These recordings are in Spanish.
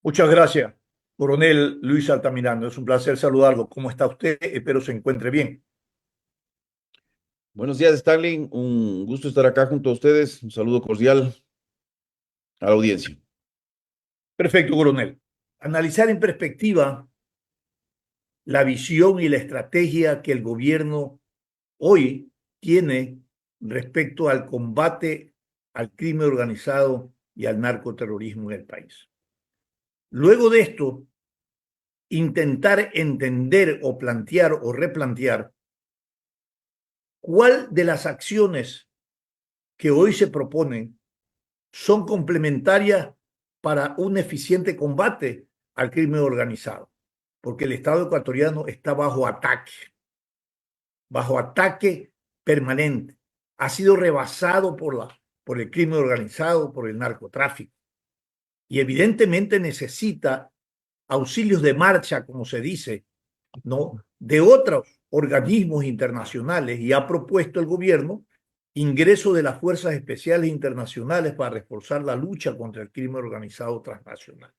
Muchas gracias, coronel Luis Altamirano. Es un placer saludarlo. ¿Cómo está usted? Espero se encuentre bien. Buenos días, Stanley. Un gusto estar acá junto a ustedes. Un saludo cordial a la audiencia. Perfecto, coronel. Analizar en perspectiva la visión y la estrategia que el gobierno hoy tiene respecto al combate al crimen organizado y al narcoterrorismo en el país. Luego de esto, intentar entender o plantear o replantear cuál de las acciones que hoy se proponen son complementarias para un eficiente combate al crimen organizado, porque el Estado ecuatoriano está bajo ataque permanente. Ha sido rebasado por el crimen organizado, por el narcotráfico, y evidentemente necesita auxilios de marcha, como se dice, ¿no? De otros organismos internacionales, y ha propuesto el gobierno ingreso de las fuerzas especiales internacionales para reforzar la lucha contra el crimen organizado transnacional.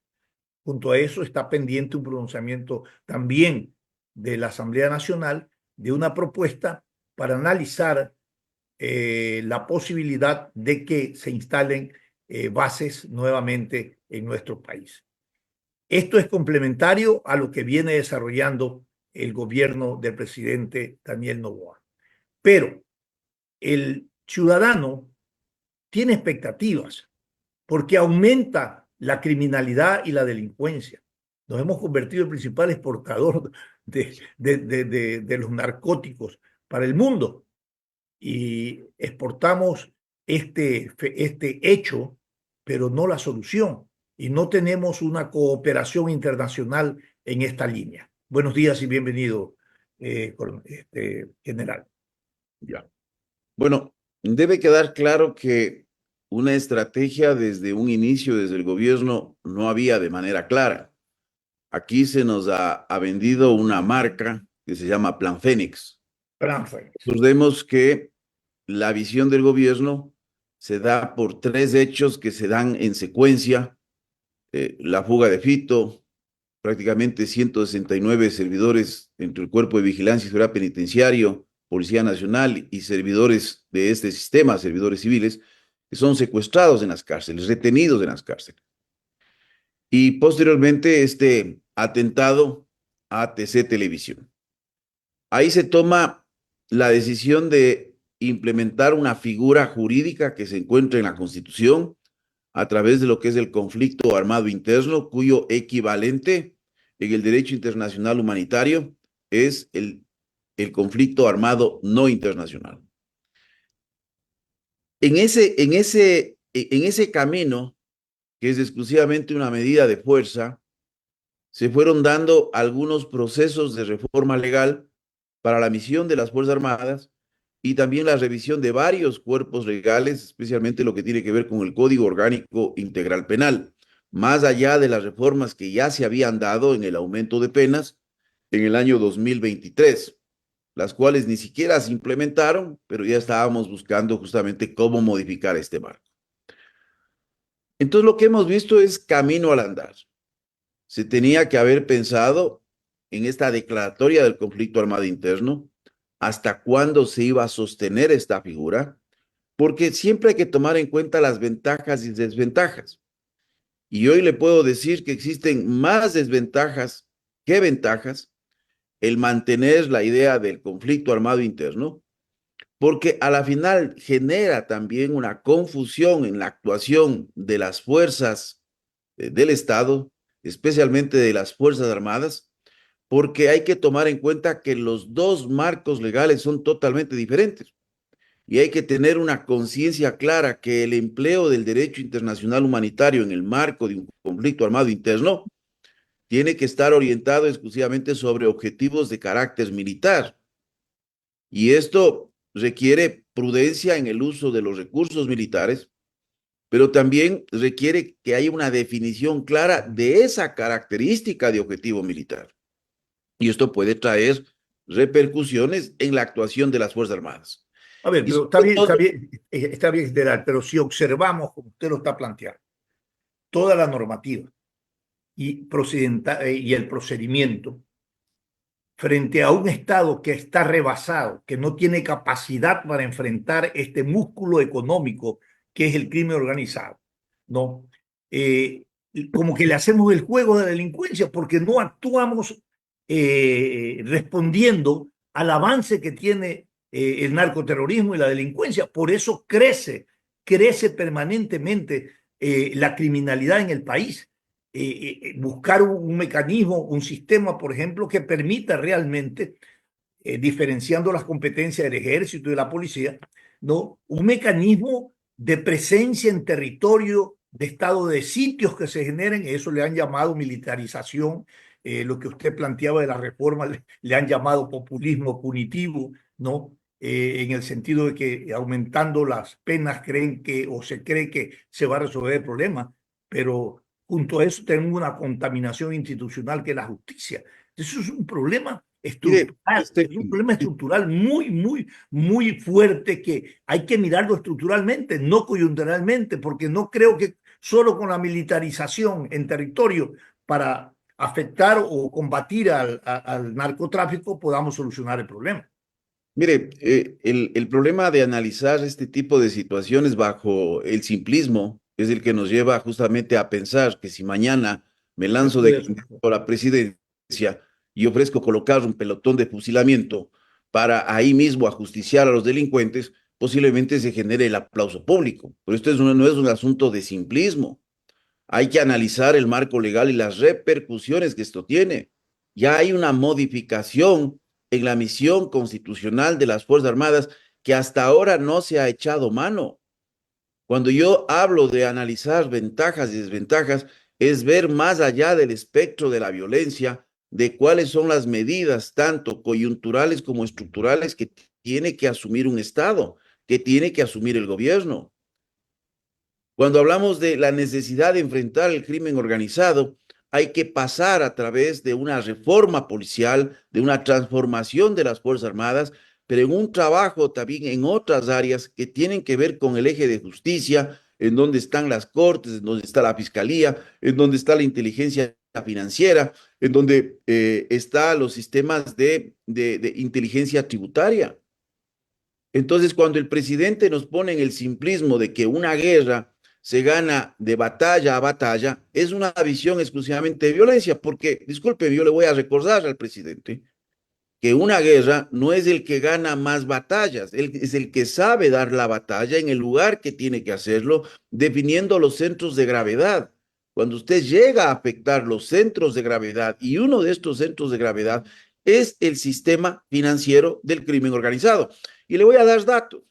Junto a eso está pendiente un pronunciamiento también de la Asamblea Nacional de una propuesta para analizar la posibilidad de que se instalen bases nuevamente en nuestro país. Esto es complementario a lo que viene desarrollando el gobierno del presidente Daniel Noboa. Pero el ciudadano tiene expectativas porque aumenta la criminalidad y la delincuencia. Nos hemos convertido en el principal exportador de los narcóticos para el mundo y exportamos este hecho, pero no la solución. Y no tenemos una cooperación internacional en esta línea. Buenos días y bienvenido, general. Ya. Bueno, debe quedar claro que una estrategia desde un inicio, desde el gobierno, no había de manera clara. Aquí se nos ha vendido una marca que se llama Plan Fénix. Frankfurt. Recordemos que la visión del gobierno se da por tres hechos que se dan en secuencia. La fuga de Fito, prácticamente 169 servidores entre el Cuerpo de Vigilancia y Seguridad Penitenciario, Policía Nacional y servidores de este sistema, servidores civiles, que son secuestrados en las cárceles, retenidos en las cárceles. Y posteriormente este atentado a ATC Televisión. Ahí se toma la decisión de implementar una figura jurídica que se encuentra en la Constitución a través de lo que es el conflicto armado interno, cuyo equivalente en el derecho internacional humanitario es el conflicto armado no internacional. En ese camino, que es exclusivamente una medida de fuerza, se fueron dando algunos procesos de reforma legal para la misión de las Fuerzas Armadas y también la revisión de varios cuerpos legales, especialmente lo que tiene que ver con el Código Orgánico Integral Penal, más allá de las reformas que ya se habían dado en el aumento de penas en el año 2023, las cuales ni siquiera se implementaron, pero ya estábamos buscando justamente cómo modificar este marco. Entonces lo que hemos visto es camino al andar. Se tenía que haber pensado en esta declaratoria del conflicto armado interno, hasta cuándo se iba a sostener esta figura, porque siempre hay que tomar en cuenta las ventajas y desventajas. Y hoy le puedo decir que existen más desventajas que ventajas el mantener la idea del conflicto armado interno, porque a la final genera también una confusión en la actuación de las fuerzas del Estado, especialmente de las Fuerzas Armadas, porque hay que tomar en cuenta que los dos marcos legales son totalmente diferentes y hay que tener una conciencia clara que el empleo del derecho internacional humanitario en el marco de un conflicto armado interno tiene que estar orientado exclusivamente sobre objetivos de carácter militar. Y esto requiere prudencia en el uso de los recursos militares, pero también requiere que haya una definición clara de esa característica de objetivo militar. Y esto puede traer repercusiones en la actuación de las Fuerzas Armadas. A ver, Y pero sobre todo, está bien, general, pero si observamos, como usted lo está planteando, toda la normativa, y el procedimiento frente a un Estado que está rebasado, que no tiene capacidad para enfrentar este músculo económico que es el crimen organizado, ¿no? Como que le hacemos el juego de la delincuencia porque no actuamos respondiendo al avance que tiene el narcoterrorismo y la delincuencia. Por eso crece permanentemente la criminalidad en el país. Buscar un mecanismo, un sistema, por ejemplo, que permita realmente, diferenciando las competencias del ejército y de la policía, ¿no? Un mecanismo de presencia en territorio, de estado de sitios que se generen, eso le han llamado militarización, lo que usted planteaba de la reforma le han llamado populismo punitivo, ¿no? En el sentido de que aumentando las penas creen que o se cree que se va a resolver el problema, pero junto a eso tenemos una contaminación institucional que es la justicia. Eso es un problema Mire, estructural, es un problema estructural muy fuerte que hay que mirarlo estructuralmente, no coyunturalmente, porque no creo que solo con la militarización en territorio para afectar o combatir al narcotráfico podamos solucionar el problema. mire, el problema de analizar este tipo de situaciones bajo el simplismo es el que nos lleva justamente a pensar que si mañana me lanzo de candidato a la presidencia y ofrezco colocar un pelotón de fusilamiento para ahí mismo ajusticiar a los delincuentes, posiblemente se genere el aplauso público. Pero esto no es un asunto de simplismo. Hay que analizar el marco legal y las repercusiones que esto tiene. Ya hay una modificación en la misión constitucional de las Fuerzas Armadas que hasta ahora no se ha echado mano. Cuando yo hablo de analizar ventajas y desventajas, es ver más allá del espectro de la violencia, de cuáles son las medidas, tanto coyunturales como estructurales, que tiene que asumir un Estado, que tiene que asumir el gobierno. Cuando hablamos de la necesidad de enfrentar el crimen organizado, hay que pasar a través de una reforma policial, de una transformación de las Fuerzas Armadas, pero en un trabajo también en otras áreas que tienen que ver con el eje de justicia, en donde están las cortes, en donde está la fiscalía, en donde está la inteligencia financiera, en donde están los sistemas de inteligencia tributaria. Entonces, cuando el presidente nos pone en el simplismo de que una guerra se gana de batalla a batalla, es una visión exclusivamente de violencia, porque, disculpe, yo le voy a recordar al presidente que una guerra no es el que gana más batallas, él es el que sabe dar la batalla en el lugar que tiene que hacerlo, definiendo los centros de gravedad. Cuando usted llega a afectar los centros de gravedad, y uno de estos centros de gravedad es el sistema financiero del crimen organizado. Y le voy a dar datos.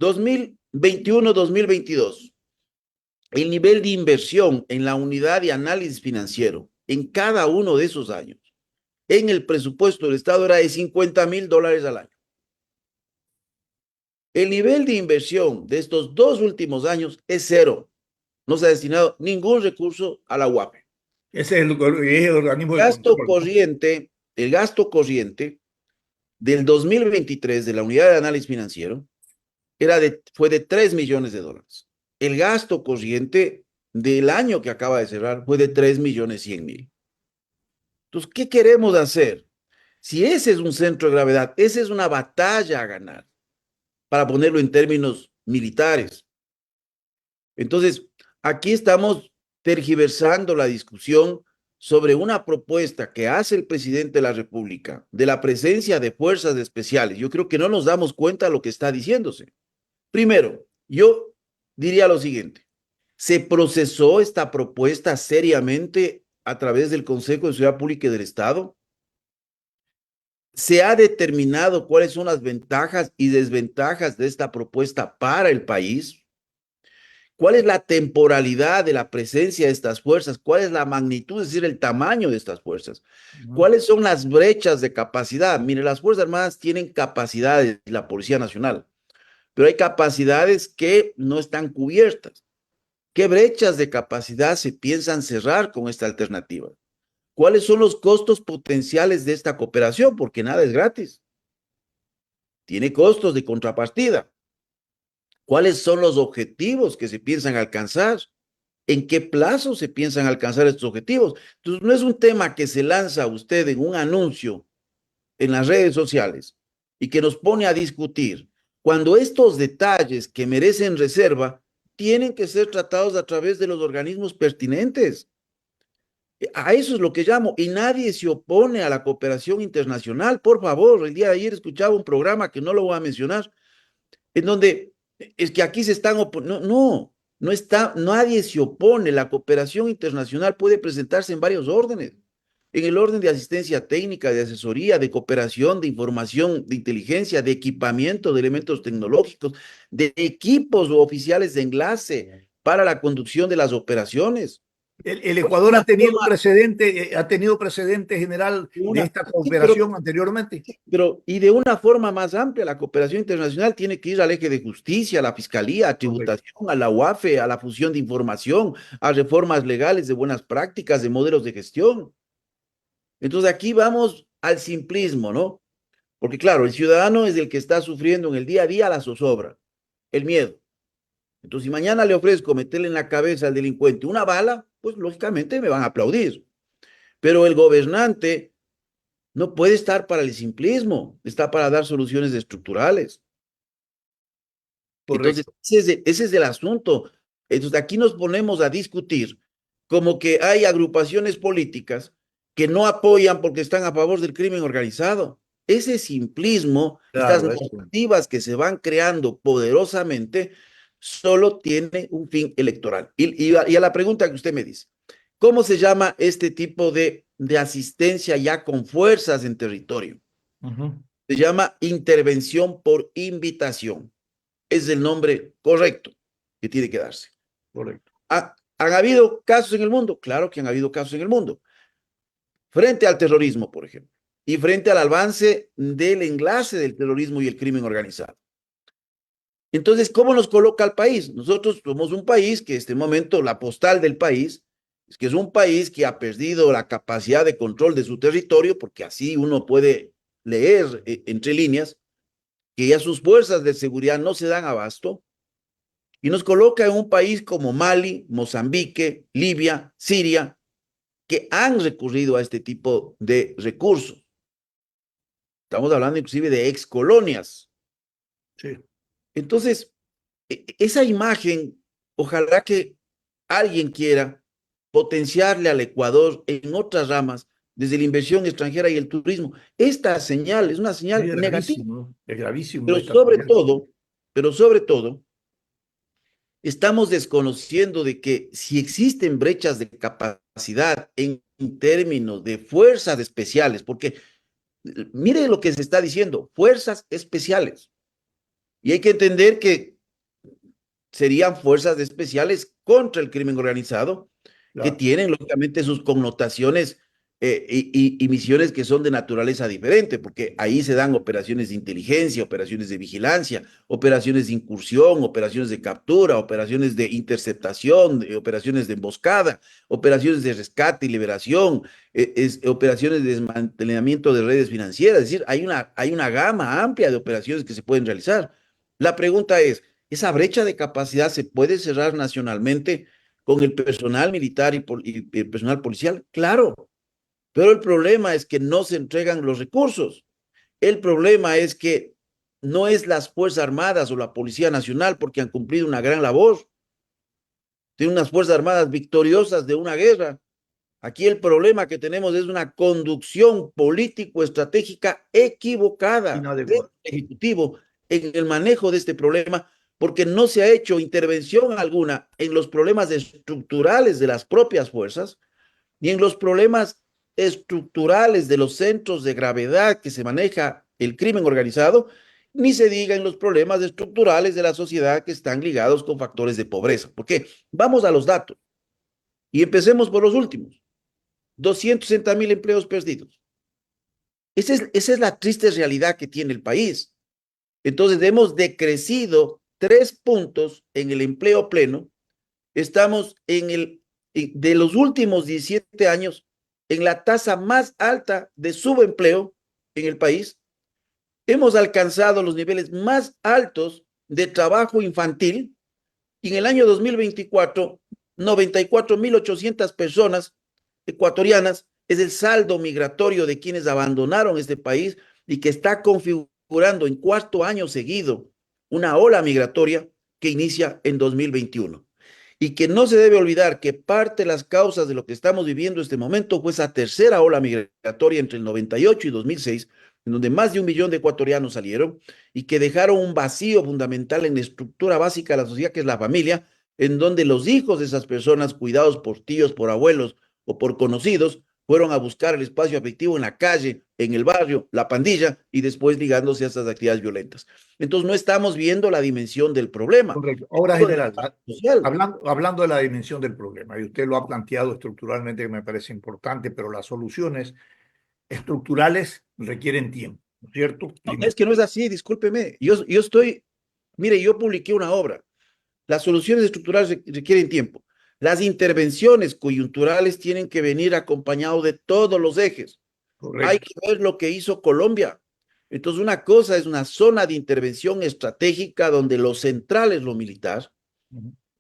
2021-2022, el nivel de inversión en la unidad de análisis financiero en cada uno de esos años, en el presupuesto del Estado era de $50,000 al año. El nivel de inversión de estos 2 últimos años es cero. No se ha destinado ningún recurso a la UAPE. Ese es el organismo de control. El gasto corriente del 2023 de la unidad de análisis financiero fue de $3 millones. El gasto corriente del año que acaba de cerrar fue de 3.100.000. Entonces, ¿qué queremos hacer? Si ese es un centro de gravedad, esa es una batalla a ganar, para ponerlo en términos militares. Entonces, aquí estamos tergiversando la discusión sobre una propuesta que hace el presidente de la República de la presencia de fuerzas especiales. Yo creo que no nos damos cuenta de lo que está diciéndose. Primero, yo diría lo siguiente: ¿se procesó esta propuesta seriamente a través del Consejo de Seguridad Pública y del Estado? ¿Se ha determinado cuáles son las ventajas y desventajas de esta propuesta para el país? ¿Cuál es la temporalidad de la presencia de estas fuerzas? ¿Cuál es la magnitud, es decir, el tamaño de estas fuerzas? ¿Cuáles son las brechas de capacidad? Mire, las Fuerzas Armadas tienen capacidades, la Policía Nacional, pero hay capacidades que no están cubiertas. ¿Qué brechas de capacidad se piensan cerrar con esta alternativa? ¿Cuáles son los costos potenciales de esta cooperación? Porque nada es gratis. Tiene costos de contrapartida. ¿Cuáles son los objetivos que se piensan alcanzar? ¿En qué plazo se piensan alcanzar estos objetivos? Entonces, no es un tema que se lanza usted en un anuncio en las redes sociales y que nos pone a discutir, cuando estos detalles que merecen reserva tienen que ser tratados a través de los organismos pertinentes. A eso es lo que llamo, y nadie se opone a la cooperación internacional. Por favor, el día de ayer escuchaba un programa que no lo voy a mencionar, en donde es que aquí se están oponiendo. No, no, no está, nadie se opone. La cooperación internacional puede presentarse en varios órdenes. En el orden de asistencia técnica, de asesoría, de cooperación, de información, de inteligencia, de equipamiento, de elementos tecnológicos, de equipos o oficiales de enlace para la conducción de las operaciones. El Pues Ecuador una forma, ha tenido precedente general de una, esta sí, pero cooperación anteriormente. y de una forma más amplia, la cooperación internacional tiene que ir al eje de justicia, a la fiscalía, a Correcto. tributación, a la UAFE, a la fusión de información, a reformas legales de buenas prácticas, de modelos de gestión. Entonces aquí vamos al simplismo, ¿no? Porque claro, el ciudadano es el que está sufriendo en el día a día la zozobra, el miedo. Entonces, si mañana le ofrezco meterle en la cabeza al delincuente una bala, pues lógicamente me van a aplaudir. Pero el gobernante no puede estar para el simplismo, está para dar soluciones estructurales. Entonces, Correcto. ese es el asunto. Entonces, aquí nos ponemos a discutir como que hay agrupaciones políticas que no apoyan porque están a favor del crimen organizado. Ese simplismo, estas Claro, eso. narrativas que se van creando poderosamente, solo tiene un fin electoral. Y a la pregunta que usted me dice, ¿cómo se llama este tipo de asistencia ya con fuerzas en territorio? Ujú. Se llama intervención por invitación. Es el nombre correcto que tiene que darse. Correcto. ¿Han habido casos en el mundo? Claro que han habido casos en el mundo. Frente al terrorismo, por ejemplo, y frente al avance del enlace del terrorismo y el crimen organizado. Entonces, ¿cómo nos coloca el país? Nosotros somos un país que en este momento, la postal del país, es que es un país que ha perdido la capacidad de control de su territorio, porque así uno puede leer entre líneas que ya sus fuerzas de seguridad no se dan abasto, y nos coloca en un país como Mali, Mozambique, Libia, Siria, que han recurrido a este tipo de recursos. Estamos hablando inclusive de ex colonias. Sí. Entonces, esa imagen, ojalá que alguien quiera potenciarle al Ecuador en otras ramas, desde la inversión extranjera y el turismo. Esta señal es una Sí, señal negativa, es gravísimo pero esta sobre señal. todo, pero sobre todo, estamos desconociendo de que si existen brechas de capacidad en términos de fuerzas especiales, porque mire lo que se está diciendo, fuerzas especiales. Y hay que entender que serían fuerzas especiales contra el crimen organizado, que Claro. tienen lógicamente sus connotaciones y misiones que son de naturaleza diferente, porque ahí se dan operaciones de inteligencia, operaciones de vigilancia, operaciones de incursión, operaciones de captura, operaciones de interceptación, operaciones de emboscada, operaciones de rescate y liberación, operaciones de desmantelamiento de redes financieras. Es decir, hay una gama amplia de operaciones que se pueden realizar. La pregunta es, ¿esa brecha de capacidad se puede cerrar nacionalmente con el personal militar y el personal policial? Claro, pero el problema es que no se entregan los recursos. El problema es que no es las Fuerzas Armadas o la Policía Nacional porque han cumplido una gran labor. Tienen unas Fuerzas Armadas victoriosas de una guerra. Aquí el problema que tenemos es una conducción político-estratégica equivocada del Inadecuado. Ejecutivo en el manejo de este problema, porque no se ha hecho intervención alguna en los problemas estructurales de las propias fuerzas, ni en los problemas estructurales de los centros de gravedad que se maneja el crimen organizado, ni se diga en los problemas estructurales de la sociedad que están ligados con factores de pobreza. ¿Por qué? Vamos a los datos y empecemos por los últimos. 260.000 empleos perdidos. Esa es la triste realidad que tiene el país. Entonces, hemos decrecido 3 puntos en el empleo pleno. Estamos de los últimos 17 años, en la tasa más alta de subempleo en el país. Hemos alcanzado los niveles más altos de trabajo infantil. Y en el año 2024 94.800 personas ecuatorianas es el saldo migratorio de quienes abandonaron este país y que está configurando en cuarto año seguido una ola migratoria que inicia en 2021. Y que no se debe olvidar que parte de las causas de lo que estamos viviendo en este momento fue esa tercera ola migratoria entre el 98 y 2006, en donde más de 1 millón de ecuatorianos salieron y que dejaron un vacío fundamental en la estructura básica de la sociedad, que es la familia, en donde los hijos de esas personas, cuidados por tíos, por abuelos o por conocidos, fueron a buscar el espacio afectivo en la calle, en el barrio, la pandilla, y después ligándose a estas actividades violentas. Entonces no estamos viendo la dimensión del problema. Correcto. Ahora, Del general, impacto social. hablando de la dimensión del problema, y usted lo ha planteado estructuralmente, que me parece importante, pero las soluciones estructurales requieren tiempo, ¿no es cierto? No, Primero. es que no es así, discúlpeme. Yo estoy, mire, yo publiqué una obra. Las soluciones estructurales requieren tiempo. Las intervenciones coyunturales tienen que venir acompañados de todos los ejes. Hay Correcto. que ver lo que hizo Colombia. Entonces, una cosa es una zona de intervención estratégica donde lo central es lo militar.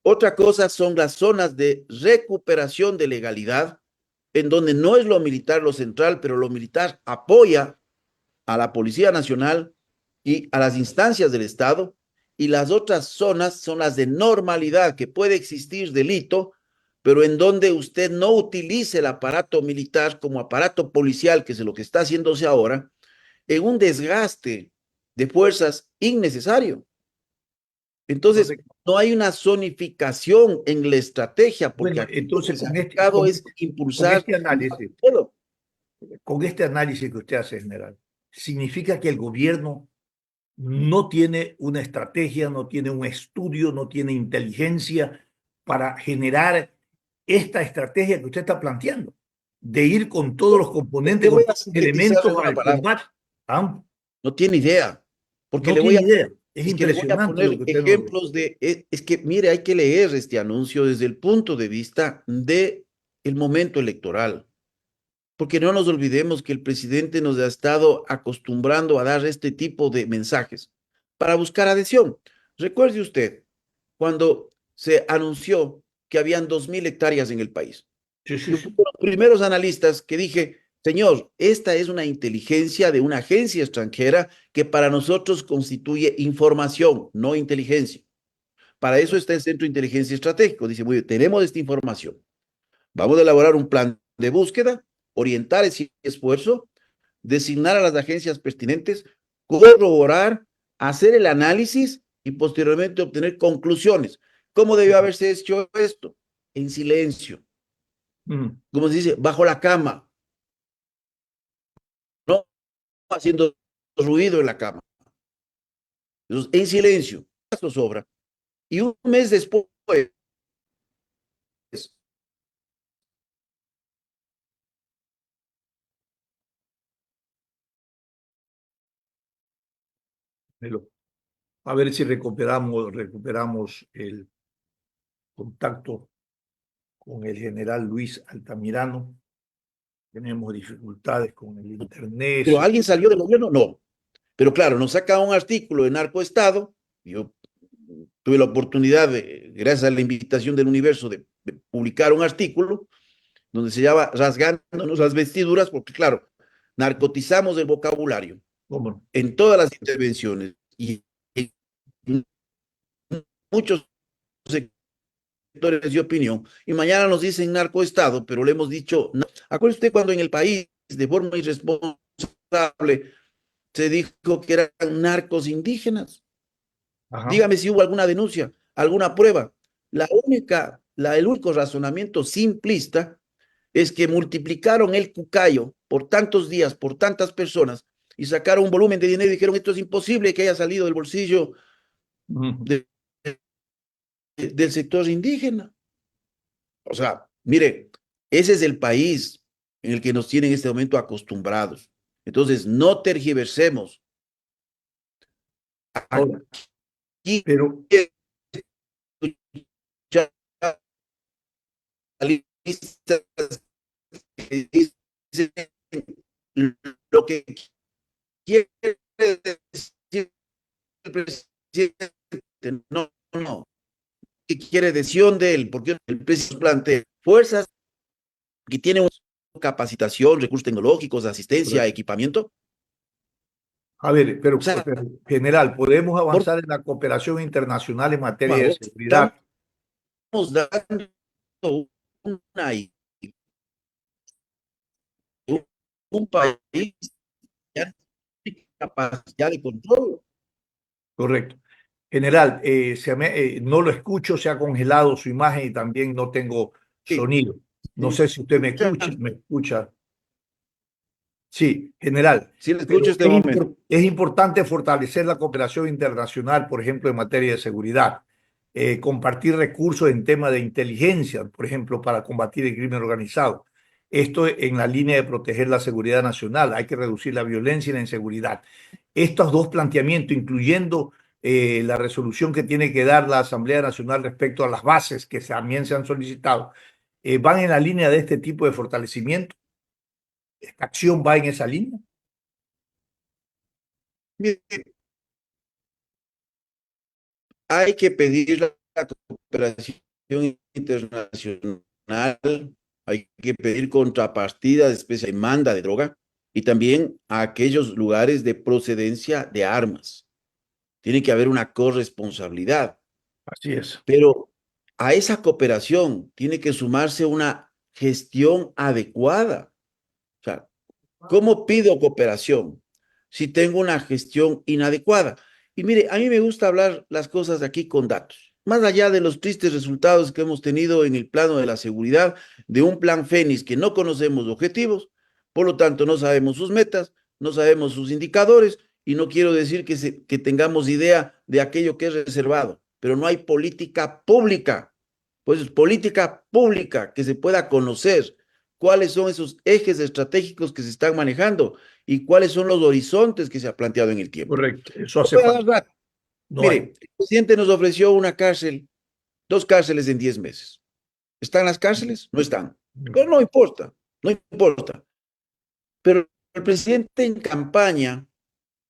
Otra cosa son las zonas de recuperación de legalidad, en donde no es lo militar lo central, pero lo militar apoya a la Policía Nacional y a las instancias del Estado, y las otras zonas son las de normalidad, que puede existir delito, pero en donde usted no utilice el aparato militar como aparato policial, que es lo que está haciéndose ahora, en un desgaste de fuerzas innecesario. Entonces, Correcto. no hay una zonificación en la estrategia, porque Bueno, aquí lo que entonces se ha buscado es con impulsar este un análisis, modelo. con este análisis que usted hace, general, significa que el gobierno no tiene una estrategia, no tiene un estudio, no tiene inteligencia para generar esta estrategia que usted está planteando, de ir con todos los componentes, Le con voy a todos los sintetizar elementos en una al palabra. combate. ¿Ah? No tiene idea, porque No tiene idea. Es es que le voy a impresionante lo poner que usted nos... ejemplos es que mire, hay que leer este anuncio desde el punto de vista de el momento electoral, porque no nos olvidemos que el presidente nos ha estado acostumbrando a dar este tipo de mensajes para buscar adhesión. Recuerde usted cuando se anunció que habían 2.000 hectáreas en el país. Sí, sí, Yo fui sí. de los primeros analistas que dije, señor, esta es una inteligencia de una agencia extranjera que para nosotros constituye información, no inteligencia. Para eso está el Centro de Inteligencia Estratégico. Dice, muy bien, tenemos esta información. Vamos a elaborar un plan de búsqueda, orientar ese esfuerzo, designar a las agencias pertinentes, corroborar, hacer el análisis y posteriormente obtener conclusiones. ¿Cómo debió haberse hecho esto? En silencio, Mm. como se dice, bajo la cama, no haciendo ruido en la cama. Entonces, en silencio, esto sobra. Y un mes después, Pero a ver si recuperamos el contacto con el general Luis Altamirano. Tenemos dificultades con el internet. pero alguien salió del gobierno, no. Pero claro, nos saca un artículo de Narcoestado. Yo tuve la oportunidad, gracias a la invitación del Universo, de publicar un artículo donde se llama Rasgándonos las vestiduras, porque claro, narcotizamos el vocabulario ¿Cómo no? en todas las intervenciones y en muchos sectores de opinión. Y mañana nos dicen narcoestado, pero le hemos dicho, acuérdese usted cuando en el país, de forma irresponsable, se dijo que eran narcos indígenas. Ajá. Dígame si hubo alguna denuncia, alguna prueba. El único razonamiento simplista es que multiplicaron el cucayo por tantos días, por tantas personas, y sacaron un volumen de dinero y dijeron, esto es imposible que haya salido del bolsillo de, del sector indígena. O sea, mire, ese es el país en el que nos tienen en este momento acostumbrados. Entonces, no tergiversemos. Ahora, Aquí pero que dicen lo que quiere decir el presidente. No, no. ¿Qué quiere decisión de él? Porque el presidente plantea fuerzas que tienen capacitación, recursos tecnológicos, asistencia, Correcto. equipamiento. A ver, O sea, pero, general, ¿podemos por avanzar en la cooperación internacional en materia de favor, seguridad? estamos dando una, un país ya tiene capacidad de control. Correcto. General, no lo escucho, se ha congelado su imagen y también no tengo Sí, sonido. No sí, sé si usted escucha, me escucha. Sí, general, sí le escucho pero este momento. es importante fortalecer la cooperación internacional, por ejemplo, en materia de seguridad, compartir recursos en temas de inteligencia, por ejemplo, para combatir el crimen organizado. Esto en la línea de proteger la seguridad nacional, hay que reducir la violencia y la inseguridad. Estos dos planteamientos, incluyendo la resolución que tiene que dar la Asamblea Nacional respecto a las bases que también se han solicitado, van en la línea de este tipo de fortalecimiento. ¿Esta acción va en esa línea? Mire, hay que pedir la cooperación internacional, hay que pedir contrapartidas, especie de manda de droga, y también a aquellos lugares de procedencia de armas. Tiene que haber una corresponsabilidad, Así es. pero a esa cooperación tiene que sumarse una gestión adecuada. O sea, ¿cómo pido cooperación si tengo una gestión inadecuada? Y mire, a mí me gusta hablar las cosas aquí con datos. Más allá de los tristes resultados que hemos tenido en el plano de la seguridad, de un plan Fénix que no conocemos objetivos, por lo tanto no sabemos sus metas, no sabemos sus indicadores, y no quiero decir que tengamos idea de aquello que es reservado, pero no hay política pública. Pues política pública que se pueda conocer cuáles son esos ejes estratégicos que se están manejando y cuáles son los horizontes que se ha planteado en el tiempo. Correcto, eso Lo hace voy a falta. dar datos. No hay. Mire, el presidente nos ofreció una cárcel, 2 cárceles en 10 meses. ¿Están las cárceles? No están. Pero no importa, no importa. Pero el presidente en campaña,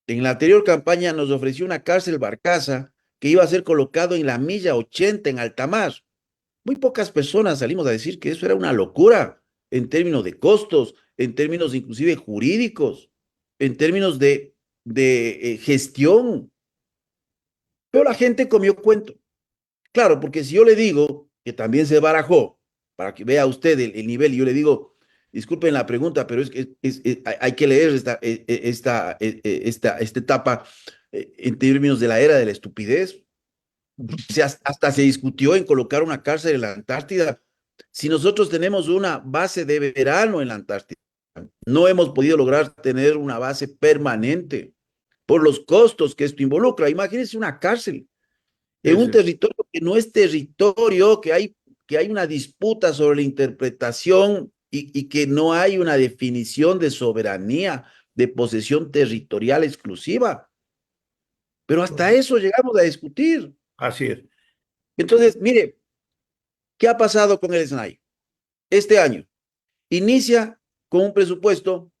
en la anterior campaña, nos ofreció una cárcel Barcaza que iba a ser colocado en la milla 80 en Altamar. Muy pocas personas salimos a decir que eso era una locura en términos de costos, en términos inclusive jurídicos, en términos de gestión. Pero la gente comió cuento. Claro, porque si yo le digo que también se barajó, para que vea usted el nivel, y yo le digo, disculpen la pregunta, pero es que hay que leer esta etapa en términos de la era de la estupidez. Hasta se discutió en colocar una cárcel en la Antártida. Si nosotros tenemos una base de verano en la Antártida, no hemos podido lograr tener una base permanente por los costos que esto involucra. Imagínense una cárcel en Sí, un sí. territorio que no es territorio, que hay una disputa sobre la interpretación y que no hay una definición de soberanía, de posesión territorial exclusiva. Pero hasta eso llegamos a discutir. Así es. Entonces, mire, ¿qué ha pasado con el SNAI? Este año inicia con un presupuesto,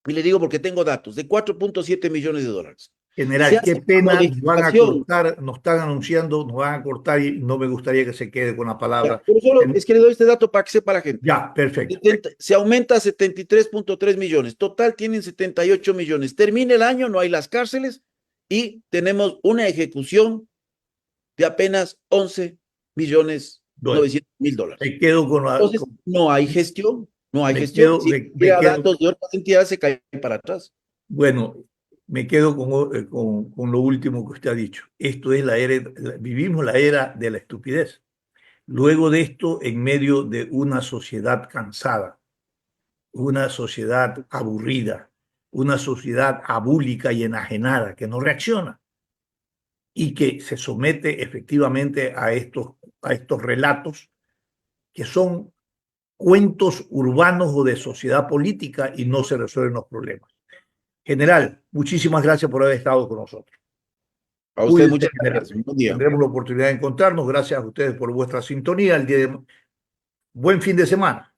y le digo porque tengo datos, de 4.7 millones de dólares. Se General, qué hace una pena, nos van a modificación. cortar, nos están anunciando, nos van a cortar y no me gustaría que se quede con la Ya, palabra. pero solo es que le doy este dato para que sepa la gente. Ya, perfecto. Se aumenta a 73.3 millones. Total tienen 78 millones. Termina el año, no hay las cárceles y tenemos una ejecución de apenas 11 millones Bueno, 900 mil dólares. me quedo con Entonces, no hay gestión, no hay me gestión. quedo, Si me llega quedo, datos de otras entidades, se cae para atrás. bueno, me quedo con lo último que usted ha dicho. Esto es la era, vivimos la era de la estupidez. Luego de esto, en medio de una sociedad cansada, una sociedad aburrida, una sociedad abúlica y enajenada que no reacciona y que se somete efectivamente a estos relatos que son cuentos urbanos o de sociedad política y no se resuelven los problemas. General, muchísimas gracias por haber estado con nosotros. A usted Cuídense, muchas general. gracias. Buen día. Tendremos la oportunidad de encontrarnos. Gracias a ustedes por vuestra sintonía. Buen fin de semana.